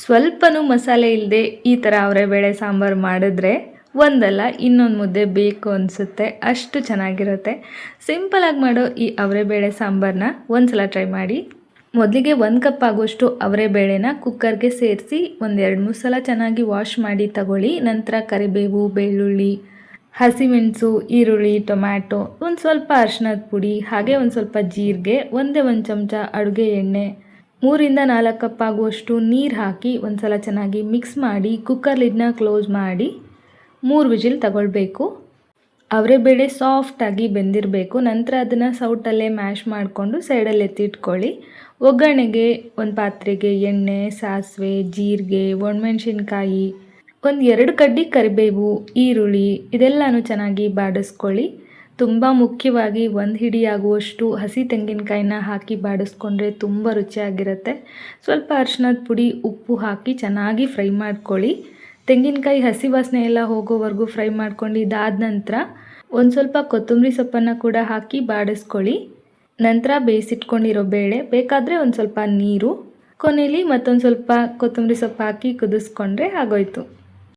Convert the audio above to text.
ಸ್ವಲ್ಪನೂ ಮಸಾಲೆ ಇಲ್ಲದೆ ಈ ಥರ ಅವರೆಬೇಳೆ ಸಾಂಬಾರು ಮಾಡಿದ್ರೆ ಒಂದಲ್ಲ ಇನ್ನೊಂದು ಮುದ್ದೆ ಬೇಕು ಅನಿಸುತ್ತೆ, ಅಷ್ಟು ಚೆನ್ನಾಗಿರುತ್ತೆ. ಸಿಂಪಲಾಗಿ ಮಾಡೋ ಈ ಅವರೆಬೇಳೆ ಸಾಂಬಾರನ್ನ ಒಂದ್ಸಲ ಟ್ರೈ ಮಾಡಿ. ಮೊದಲಿಗೆ 1 ಕಪ್ ಆಗುವಷ್ಟು ಅವರೆಬೇಳೆನ ಕುಕ್ಕರ್ಗೆ ಸೇರಿಸಿ ಒಂದು 2-3 ಸಲ ಚೆನ್ನಾಗಿ ವಾಶ್ ಮಾಡಿ ತಗೊಳ್ಳಿ. ನಂತರ ಕರಿಬೇವು, ಬೆಳ್ಳುಳ್ಳಿ, ಹಸಿಮೆಣಸು, ಈರುಳ್ಳಿ, ಟೊಮ್ಯಾಟೊ, ಒಂದು ಸ್ವಲ್ಪ ಅರಿಶಿಣದ ಪುಡಿ, ಹಾಗೆ ಒಂದು ಸ್ವಲ್ಪ ಜೀರಿಗೆ, ಒಂದೇ 1 ಚಮಚ ಅಡುಗೆ ಎಣ್ಣೆ, 3-4 ಕಪ್ ಆಗುವಷ್ಟು ನೀರು ಹಾಕಿ ಒಂದು ಸಲ ಚೆನ್ನಾಗಿ ಮಿಕ್ಸ್ ಮಾಡಿ ಕುಕ್ಕರ್ ಲಿಡ್ನ ಕ್ಲೋಸ್ ಮಾಡಿ 3 ವಿಜಿಲ್ ತಗೊಳ್ಬೇಕು. ಅವರೆಬೇಳೆ ಸಾಫ್ಟಾಗಿ ಬೆಂದಿರಬೇಕು. ನಂತರ ಅದನ್ನು ಸೌಟಲ್ಲೇ ಮ್ಯಾಶ್ ಮಾಡಿಕೊಂಡು ಸೈಡಲ್ಲಿ ಎತ್ತಿಟ್ಕೊಳ್ಳಿ. ಒಗ್ಗರಣೆಗೆ ಒಂದು ಪಾತ್ರೆಗೆ ಎಣ್ಣೆ, ಸಾಸಿವೆ, ಜೀರಿಗೆ, ಒಣಮೆಣಸಿನ್ಕಾಯಿ, ಒಂದು 2 ಕಡ್ಡಿ ಕರಿಬೇವು, ಈರುಳ್ಳಿ ಇದೆಲ್ಲನೂ ಚೆನ್ನಾಗಿ ಬಾಡಿಸ್ಕೊಳ್ಳಿ. ತುಂಬ ಮುಖ್ಯವಾಗಿ 1 ಹಿಡಿ ಆಗುವಷ್ಟು ಹಸಿ ತೆಂಗಿನಕಾಯಿನ ಹಾಕಿ ಬಾಡಿಸ್ಕೊಂಡ್ರೆ ತುಂಬ ರುಚಿಯಾಗಿರುತ್ತೆ. ಸ್ವಲ್ಪ ಅರಿಶಿಣದ ಪುಡಿ, ಉಪ್ಪು ಹಾಕಿ ಚೆನ್ನಾಗಿ ಫ್ರೈ ಮಾಡ್ಕೊಳ್ಳಿ. ತೆಂಗಿನಕಾಯಿ ಹಸಿ ವಾಸನೆ ಎಲ್ಲ ಹೋಗೋವರೆಗೂ ಫ್ರೈ ಮಾಡ್ಕೊಂಡು ಇದಾದ ನಂತರ ಒಂದು ಸ್ವಲ್ಪ ಕೊತ್ತಂಬರಿ ಸೊಪ್ಪನ್ನು ಕೂಡ ಹಾಕಿ ಬಾಡಿಸ್ಕೊಳ್ಳಿ. ನಂತರ ಬೇಯಿಸಿಟ್ಕೊಂಡಿರೋ ಬೇಳೆ, ಬೇಕಾದರೆ ಒಂದು ಸ್ವಲ್ಪ ನೀರು, ಕೊನೆಯಲ್ಲಿ ಮತ್ತೊಂದು ಸ್ವಲ್ಪ ಕೊತ್ತಂಬರಿ ಸೊಪ್ಪು ಹಾಕಿ ಕುದಿಸ್ಕೊಂಡ್ರೆ ಆಗೋಯ್ತು.